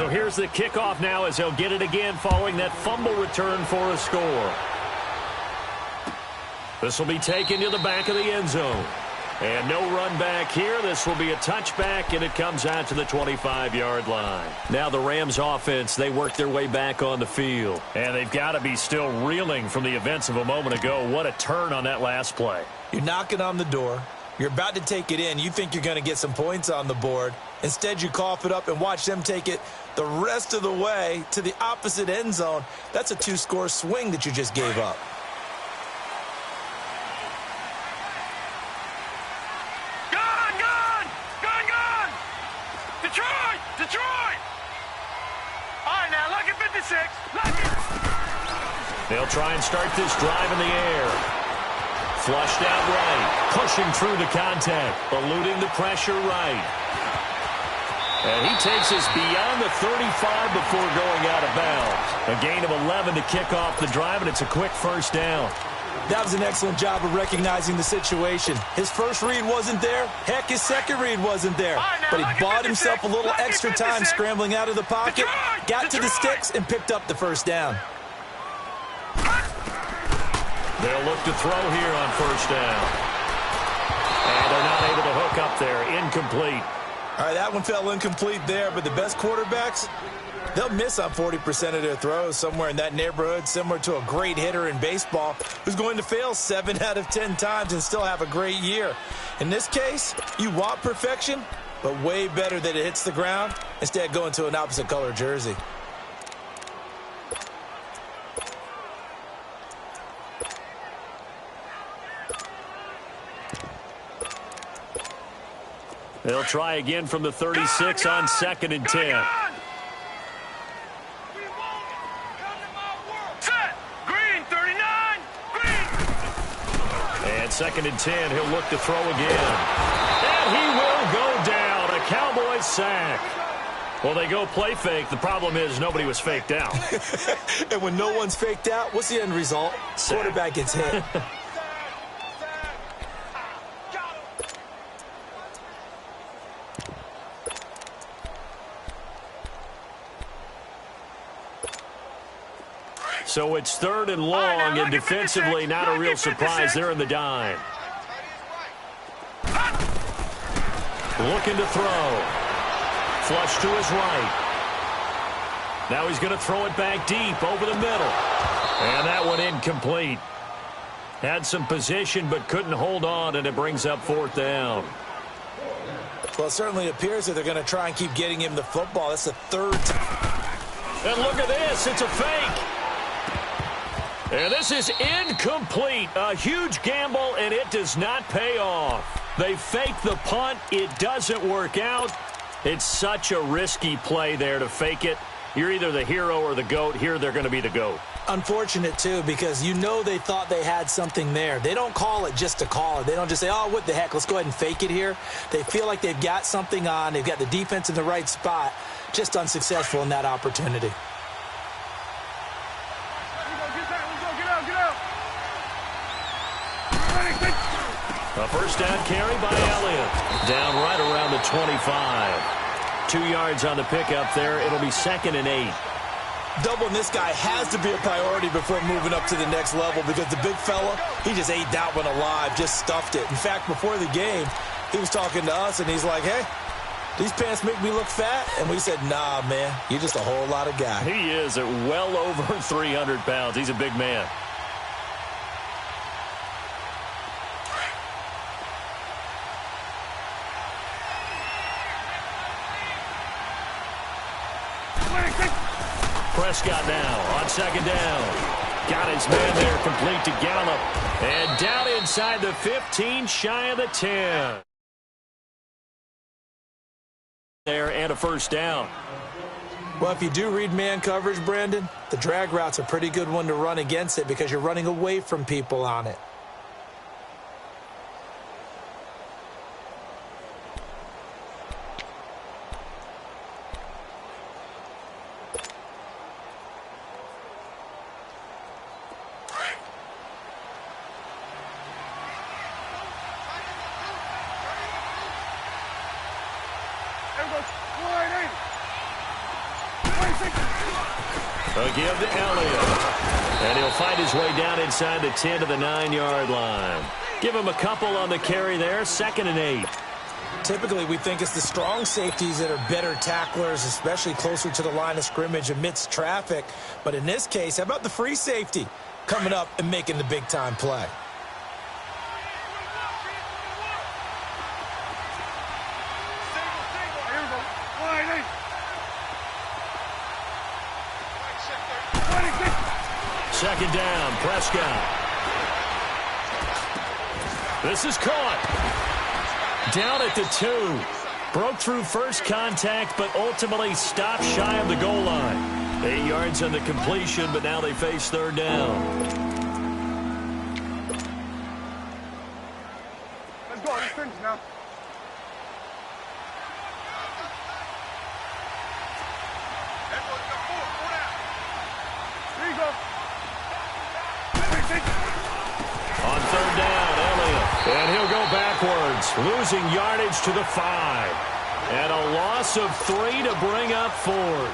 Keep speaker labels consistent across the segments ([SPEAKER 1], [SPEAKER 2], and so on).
[SPEAKER 1] So here's the kickoff now as he'll get it again following that fumble return for a score. This will be taken to the back of the end zone. And no run back here. This will be a touchback, and it comes out to the 25-yard line. Now the Rams offense, they work their way back on the field. And they've got to be still reeling from the events of a moment ago. What a turn on that last play.
[SPEAKER 2] You're knocking on the door. You're about to take it in. You think you're going to get some points on the board. Instead, you cough it up and watch them take it the rest of the way to the opposite end zone. That's a 2-score swing that you just gave up.
[SPEAKER 3] Detroit! All right, now, look at 56.
[SPEAKER 1] They'll try and start this drive in the air. Flushed out right. Pushing through the contact. Eluding the pressure right. And he takes us beyond the 35 before going out of bounds. A gain of 11 to kick off the drive, and it's a quick first down.
[SPEAKER 2] That was an excellent job of recognizing the situation. His first read wasn't there. Heck, his second read wasn't there. But he bought himself a little extra time scrambling out of the pocket, got to the sticks, and picked up the first down.
[SPEAKER 1] They'll look to throw here on first down. And they're not able to hook up there. Incomplete.
[SPEAKER 2] All right, that one fell incomplete there, but the best quarterbacks, they'll miss on 40% of their throws, somewhere in that neighborhood, similar to a great hitter in baseball who's going to fail 7 out of 10 times and still have a great year. In this case, you want perfection, but way better that it hits the ground instead of going to an opposite color jersey.
[SPEAKER 1] They'll try again from the 36 on 2nd and 10. And 2nd and 10, he'll look to throw again. And he will go down. A Cowboys sack. Well, they go play fake. The problem is nobody was faked out.
[SPEAKER 2] And when no one's faked out, what's the end result? Sack. Quarterback gets hit.
[SPEAKER 1] So it's 3rd and long, and defensively not a real surprise. They're in the dime. Looking to throw. Flush to his right. Now he's going to throw it back deep over the middle. And that one incomplete. Had some position but couldn't hold on, and it brings up 4th down.
[SPEAKER 2] Well, it certainly appears that they're going to try and keep getting him the football. That's the 3rd time.
[SPEAKER 1] And look at this. It's a fake. And this is incomplete. A huge gamble, and it does not pay off. They fake the punt. It doesn't work out. It's such a risky play there to fake it. You're either the hero or the GOAT. Here, they're going to be the GOAT.
[SPEAKER 2] Unfortunate, too, because you know they thought they had something there. They don't call it just to call it. They don't just say, oh, what the heck, let's go ahead and fake it here. They feel like they've got something on. They've got the defense in the right spot. Just unsuccessful in that opportunity.
[SPEAKER 1] A first down carry by Elliott. Down right around the 25. 2 yards on the pickup there. It'll be 2nd and 8.
[SPEAKER 2] Doubling this guy has to be a priority before moving up to the next level because the big fella, he just ate that one alive, just stuffed it. In fact, before the game, he was talking to us, and he's like, hey, these pants make me look fat? And we said, nah, man, you're just a whole lot of guy.
[SPEAKER 1] He is at well over 300 pounds. He's a big man. Prescott now on 2nd down. Got his man there, complete to Gallup. And down inside the 15, shy of the 10. There and a first down.
[SPEAKER 2] Well, if you do read man coverage, Brandon, the drag route's a pretty good one to run against it because you're running away from people on it.
[SPEAKER 1] A give to Elliott. And he'll find his way down inside the 10 to the 9-yard line. Give him a couple on the carry there. 2nd and 8.
[SPEAKER 2] Typically, we think it's the strong safeties that are better tacklers, especially closer to the line of scrimmage amidst traffic. But in this case, how about the free safety coming up and making the big-time play?
[SPEAKER 1] Second down, Prescott. This is caught. Down at the 2. Broke through first contact, but ultimately stopped shy of the goal line. 8 yards on the completion, but now they face 3rd down.
[SPEAKER 3] Let's go. Let's finish now. There you go.
[SPEAKER 1] On 3rd down, Elliott. And he'll go backwards, losing yardage to the 5. And a loss of 3 to bring up 4th.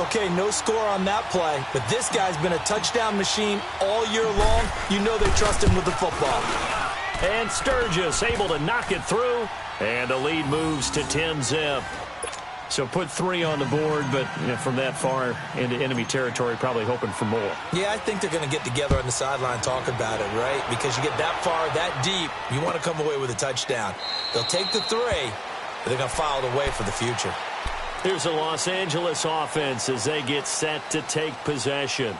[SPEAKER 2] Okay, no score on that play, but this guy's been a touchdown machine all year long. You know they trust him with the football.
[SPEAKER 1] And Sturgis able to knock it through. And the lead moves to 10-zip. So put 3 on the board, but from that far into enemy territory, probably hoping for more.
[SPEAKER 2] Yeah, I think they're going to get together on the sideline, talk about it, right? Because you get that far, that deep, you want to come away with a touchdown. They'll take the 3, but they're going to file it away for the future.
[SPEAKER 1] Here's the Los Angeles offense as they get set to take possession.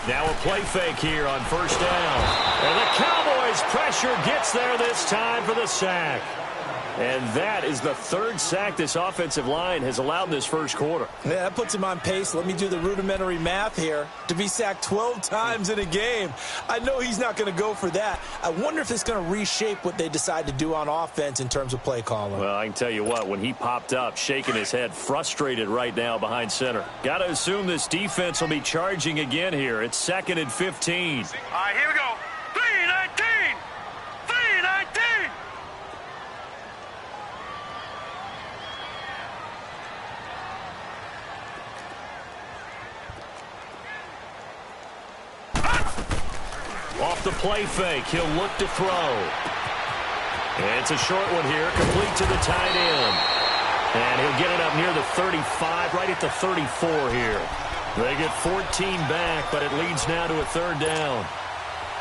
[SPEAKER 1] Now a play fake here on 1st down. And the Cowboys' pressure gets there this time for the sack. And that is the 3rd sack this offensive line has allowed in this first quarter.
[SPEAKER 2] Yeah, that puts him on pace. Let me do the rudimentary math here. To be sacked 12 times in a game, I know he's not going to go for that. I wonder if it's going to reshape what they decide to do on offense in terms of play calling.
[SPEAKER 1] Well, I can tell you what, when he popped up, shaking his head, frustrated right now behind center. Got to assume this defense will be charging again here. It's 2nd and 15.
[SPEAKER 3] All right, here we go. 3-19. 3-19.
[SPEAKER 1] Off the play fake, he'll look to throw. And it's a short one here, complete to the tight end. And he'll get it up near the 35, right at the 34 here. They get 14 back, but it leads now to a 3rd down.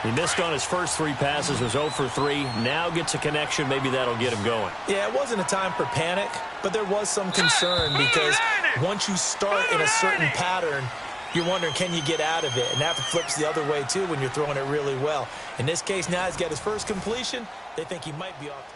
[SPEAKER 1] He missed on his first 3 passes, was 0 for 3. Now gets a connection, maybe that'll get him going.
[SPEAKER 2] Yeah, it wasn't a time for panic, but there was some concern because once you start in a certain pattern, you're wondering, can you get out of it? And that flips the other way, too, when you're throwing it really well. In this case, now he's got his first completion. They think he might be off.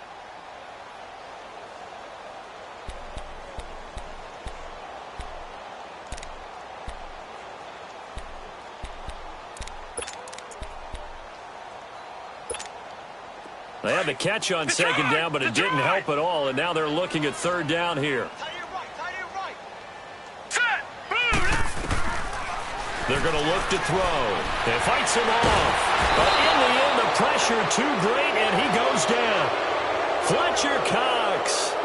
[SPEAKER 1] They had the catch on 2nd down, but it didn't help at all. And now they're looking at 3rd down here. They're going to look to throw. It fights him off. But in the end, the pressure too great, and he goes down. Fletcher Cox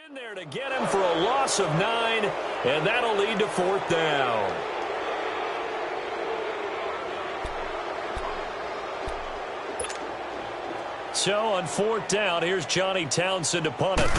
[SPEAKER 1] In there to get him for a loss of 9, and that'll lead to 4th down. So on 4th down, here's Johnny Townsend to punt it.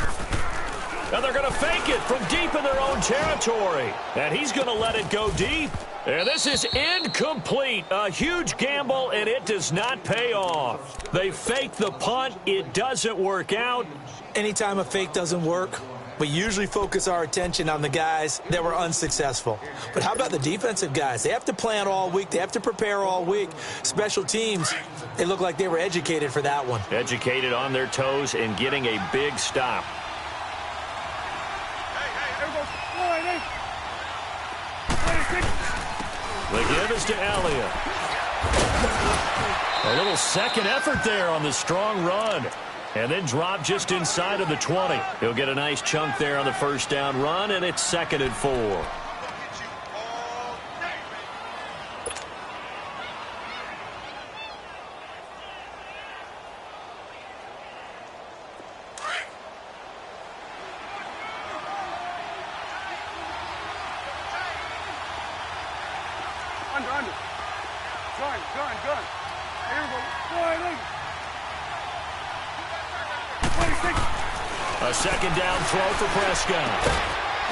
[SPEAKER 1] And they're going to fake it from deep in their own territory. And he's going to let it go deep. And this is incomplete. A huge gamble, and it does not pay off. They fake the punt. It doesn't work out.
[SPEAKER 2] Anytime a fake doesn't work, we usually focus our attention on the guys that were unsuccessful. But how about the defensive guys? They have to plan all week. They have to prepare all week. Special teams, they look like they were educated for that one.
[SPEAKER 1] Educated on their toes and getting a big stop. The give is to Elliott. A little second effort there on the strong run. And then drop just inside of the 20. He'll get a nice chunk there on the first down run, and it's 2nd and 4.
[SPEAKER 3] Under. Gun. Here we go.
[SPEAKER 1] A second down throw for Prescott.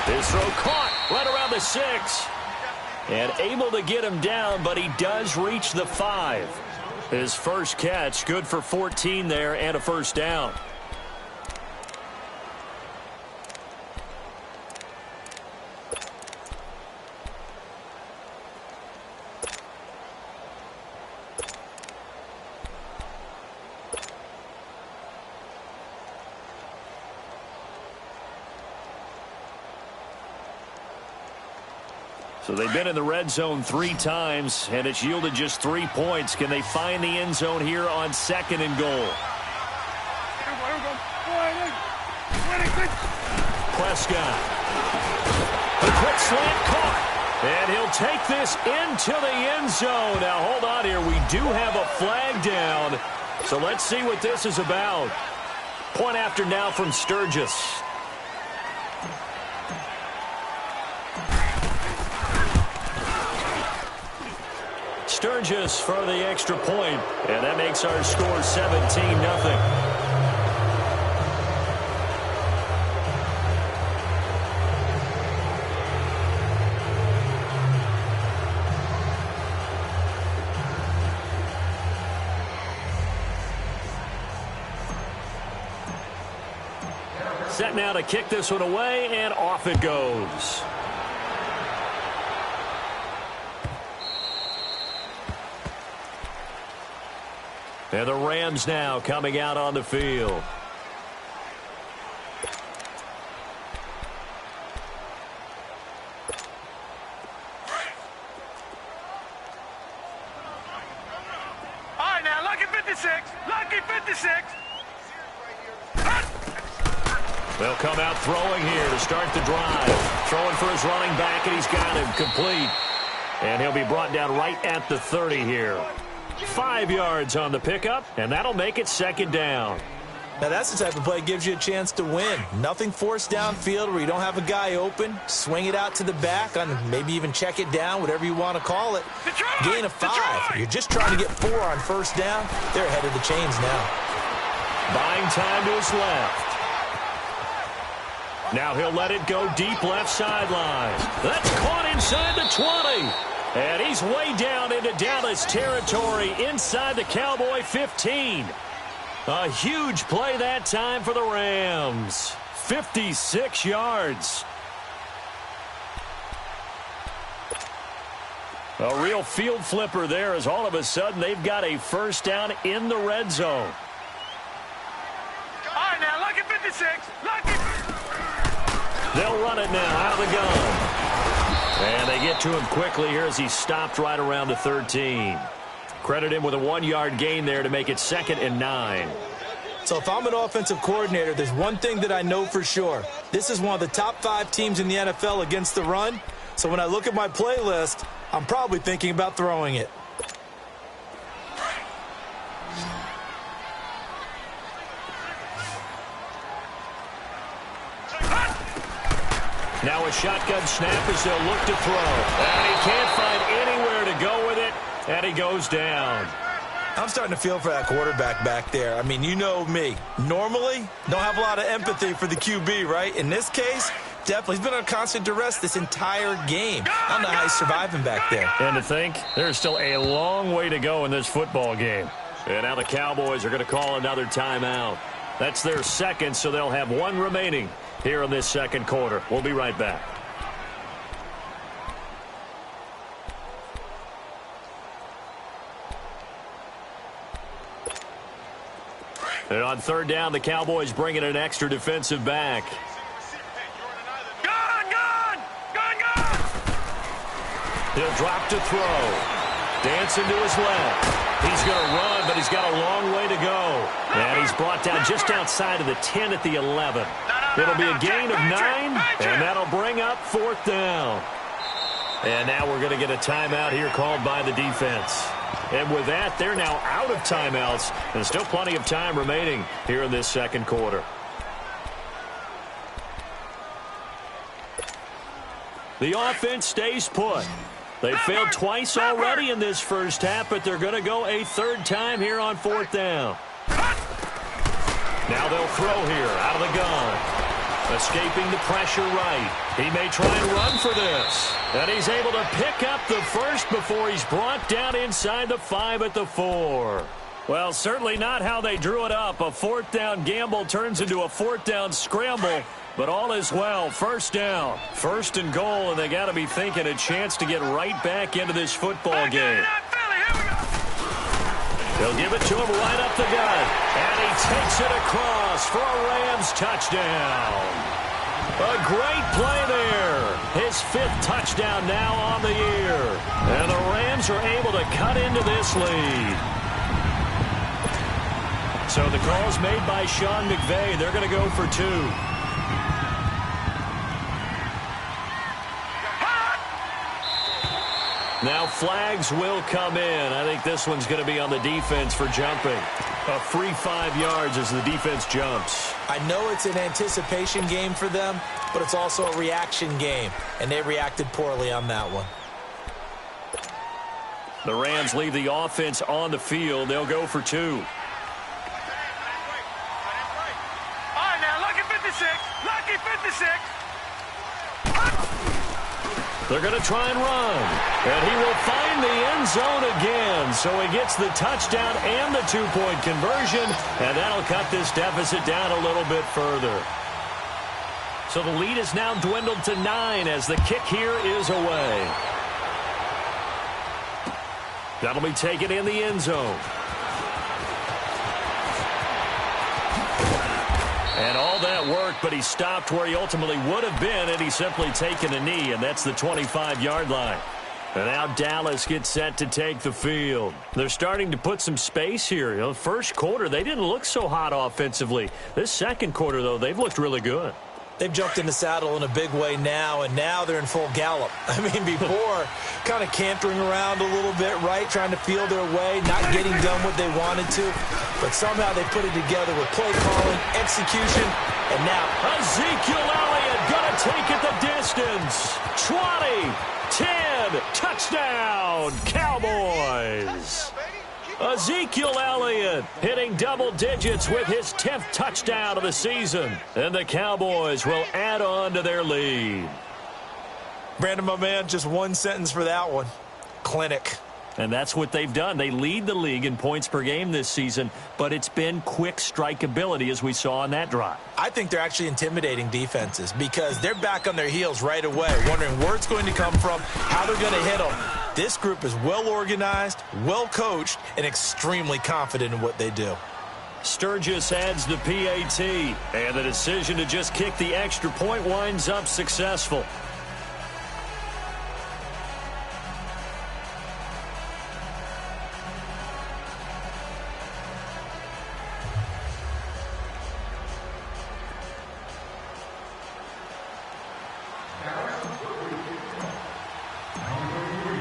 [SPEAKER 1] His throw caught right around the 6. And able to get him down, but he does reach the 5. His first catch, good for 14 there and a first down. So they've been in the red zone 3 times, and it's yielded just 3 points. Can they find the end zone here on 2nd and goal? Prescott. The quick slant caught. And he'll take this into the end zone. Now, hold on here. We do have a flag down. So let's see what this is about. Point after now from Sturgis. Sturgis for the extra point, and that makes our score 17-0. Set now to kick this one away, and off it goes. And the Rams now coming out on the field.
[SPEAKER 3] All right, now, lucky 56. Lucky 56.
[SPEAKER 1] They'll come out throwing here to start the drive. Throwing for his running back, and he's got him complete. And he'll be brought down right at the 30 here. 5 yards on the pickup, and that'll make it 2nd down.
[SPEAKER 2] Now, that's the type of play that gives you a chance to win. Nothing forced downfield where you don't have a guy open. Swing it out to the back, on maybe even check it down, whatever you want to call it. Gain of 5. You're just trying to get 4 on first down. They're ahead of the chains now.
[SPEAKER 1] Buying time to his left. Now he'll let it go deep left sideline. That's caught inside the 20. And he's way down into Dallas territory inside the Cowboy 15. A huge play that time for the Rams. 56 yards. A real field flipper there as all of a sudden they've got a first down in the red zone.
[SPEAKER 3] All right, now, lucky 56. Lucky.
[SPEAKER 1] They'll run it now out of the gun. And they get to him quickly here as he stopped right around the 13. Credit him with a 1-yard gain there to make it 2nd and 9.
[SPEAKER 2] So if I'm an offensive coordinator, there's one thing that I know for sure. This is one of the top 5 teams in the NFL against the run. So when I look at my playlist, I'm probably thinking about throwing it.
[SPEAKER 1] Now a shotgun snap as they'll look to throw. And he can't find anywhere to go with it, and he goes down.
[SPEAKER 2] I'm starting to feel for that quarterback back there. I mean, you know me. Normally, don't have a lot of empathy for the QB, right? In this case, definitely. He's been under constant duress this entire game. I don't know how he's surviving back there.
[SPEAKER 1] And to think, there's still a long way to go in this football game. And now the Cowboys are going to call another timeout. That's their second, so they'll have one remaining here in this second quarter. We'll be right back. And on third down, the Cowboys bring in an extra defensive back.
[SPEAKER 3] Gone!
[SPEAKER 1] He'll drop to throw. Dancing to his left. He's going to run, but he's got a long way to go. And he's brought down just outside of the 10 at the 11. It'll be a gain of 9, and that'll bring up fourth down. And now we're going to get a timeout here called by the defense. And with that, they're now out of timeouts, and still plenty of time remaining here in this second quarter. The offense stays put. They've failed twice already in this first half, but they're going to go a third time here on fourth down. Now they'll throw here out of the gun. Escaping the pressure right. He may try and run for this. And he's able to pick up the first before he's brought down inside the 5 at the 4. Well, certainly not how they drew it up. A fourth down gamble turns into a fourth down scramble. But all is well. First down. First and goal, and they got to be thinking a chance to get right back into this football game. They'll give it to him right up the gut. And he takes it across for a Rams touchdown. A great play there. His 5th touchdown now on the year. And the Rams are able to cut into this lead. So the call's made by Sean McVay. They're going to go for 2. Now flags will come in. I think this one's going to be on the defense for jumping. A free 5 yards as the defense jumps.
[SPEAKER 2] I know it's an anticipation game for them, but it's also a reaction game, and they reacted poorly on that one.
[SPEAKER 1] The Rams leave the offense on the field. They'll go for 2.
[SPEAKER 3] All right, now, lucky 56. Lucky 56.
[SPEAKER 1] They're going to try and run. And he will find the end zone again. So he gets the touchdown and the 2-point conversion. And that'll cut this deficit down a little bit further. So the lead is now dwindled to 9 as the kick here is away. That'll be taken in the end zone. And all that worked, but he stopped where he ultimately would have been, and he's simply taken a knee, and that's the 25-yard line. And now Dallas gets set to take the field. They're starting to put some space here. You know, first quarter, they didn't look so hot offensively. This second quarter, though, they've looked really good.
[SPEAKER 2] They've jumped in the saddle in a big way now, and now they're in full gallop. I mean, before, kind of cantering around a little bit, right, trying to feel their way, not getting done what they wanted to. But somehow they put it together with play calling, execution, and now
[SPEAKER 1] Ezekiel Elliott going to take it the distance. 20, 10, touchdown, Cowboys. Ezekiel Elliott hitting double digits with his 10th touchdown of the season. And the Cowboys will add on to their lead.
[SPEAKER 2] Brandon, my man, just one sentence for that one. Clinic.
[SPEAKER 1] And that's what they've done. They lead the league in points per game this season, but it's been quick strikeability as we saw on that drive.
[SPEAKER 2] I think they're actually intimidating defenses because they're back on their heels right away, wondering where it's going to come from, how they're going to hit them. This group is well organized, well coached, and extremely confident in what they do.
[SPEAKER 1] Sturgis adds the PAT, and the decision to just kick the extra point winds up successful.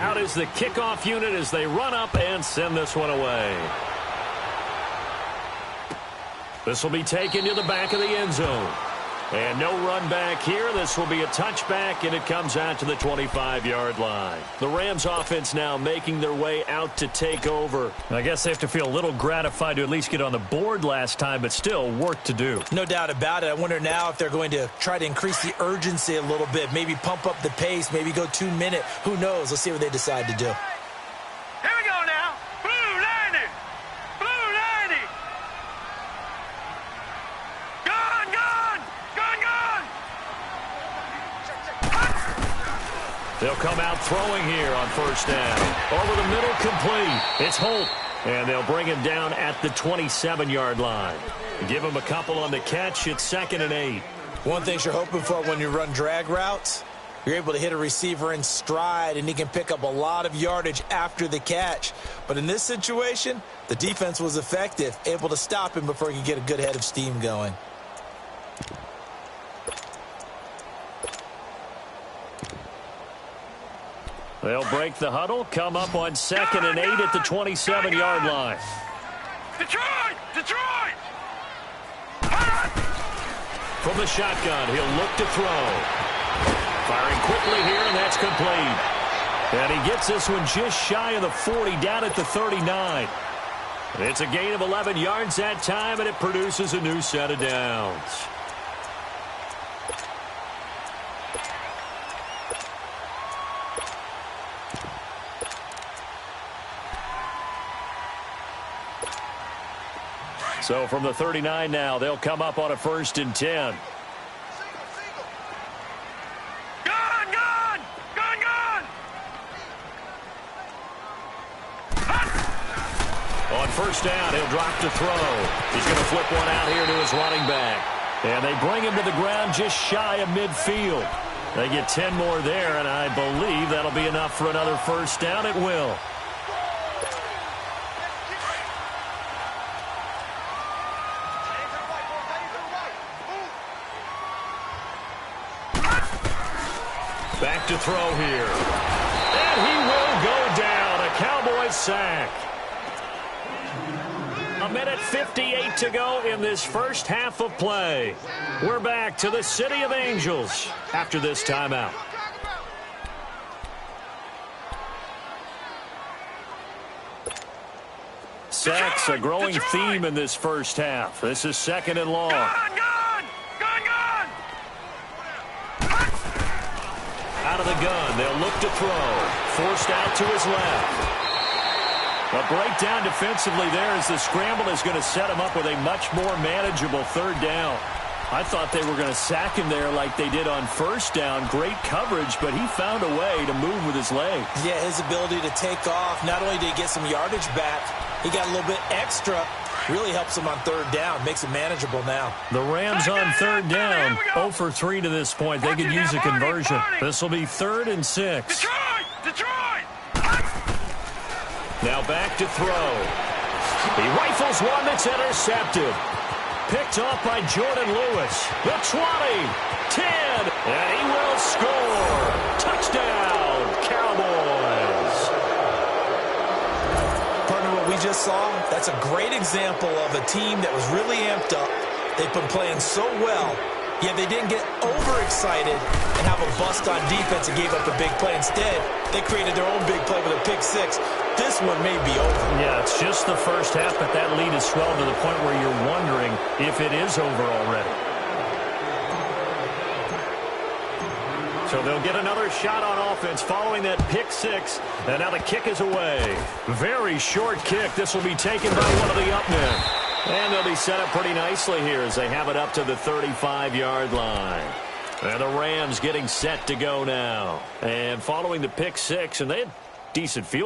[SPEAKER 1] Out is the kickoff unit as they run up and send this one away. This will be taken to the back of the end zone. And no run back here. This will be a touchback, and it comes out to the 25-yard line. The Rams offense now making their way out to take over. I guess they have to feel a little gratified to at least get on the board last time, but still work to do.
[SPEAKER 2] No doubt about it. I wonder now if they're going to try to increase the urgency a little bit, maybe pump up the pace, maybe go 2-minute. Who knows? Let's see what they decide to do.
[SPEAKER 3] Here we go now. Blue 90. Blue 90. Gone, gone. Gone, gone.
[SPEAKER 1] They'll come out throwing here on first down. Over the middle, complete. It's Holt. And they'll bring him down at the 27-yard line. Give him a couple on the catch. It's 2nd and 8.
[SPEAKER 2] One thing you're hoping for when you run drag routes, you're able to hit a receiver in stride, and he can pick up a lot of yardage after the catch. But in this situation, the defense was effective, able to stop him before he could get a good head of steam going.
[SPEAKER 1] They'll break the huddle, come up on 2nd and 8 at the 27-yard line.
[SPEAKER 3] Detroit! Detroit!
[SPEAKER 1] From the shotgun, he'll look to throw. Firing quickly here, and that's complete. And he gets this one just shy of the 40, down at the 39. It's a gain of 11 yards that time, and it produces a new set of downs. So from the 39 now, they'll come up on a 1st and 10.
[SPEAKER 3] Gone, gone! Gone, gone!
[SPEAKER 1] On first down, he'll drop to throw. He's going to flip one out here to his running back. And they bring him to the ground just shy of midfield. They get 10 more there, and I believe that'll be enough for another first down. It will. Back to throw here. And he will go down. A Cowboys sack. 1:58 to go in this first half of play. We're back to the City of Angels after this timeout. Sacks, a growing theme in this first half. This is 2nd and long. Out of the gun, they'll look to throw. Forced out to his left. A breakdown defensively there as the scramble is going to set him up with a much more manageable 3rd down. I thought they were going to sack him there like they did on first down. Great coverage, but he found a way to move with his legs. Yeah, his ability to take off. Not only did he get some yardage back, he got a little bit extra. Really helps him on 3rd down. Makes it manageable now. The Rams on 3rd down. 0 for 3 to this point. They could use a conversion. This will be 3rd and 6.
[SPEAKER 3] Detroit! Detroit!
[SPEAKER 1] Now back to throw. He rifles one that's intercepted. Picked off by Jordan Lewis. The 20, 10, and he will score. Touchdown, Cowboys.
[SPEAKER 2] Partner, what we just saw, that's a great example of a team that was really amped up. They've been playing so well, yet they didn't get overexcited and have a bust on defense and gave up a big play. Instead, they created their own big play with a pick six. This one may be over.
[SPEAKER 1] Yeah, it's just the first half, but that lead has swelled to the point where you're wondering if it is over already. So they'll get another shot on offense following that pick six, and now the kick is away. Very short kick. This will be taken by one of the up men. And they'll be set up pretty nicely here as they have it up to the 35-yard line. And the Rams getting set to go now. And following the pick six, and they had decent field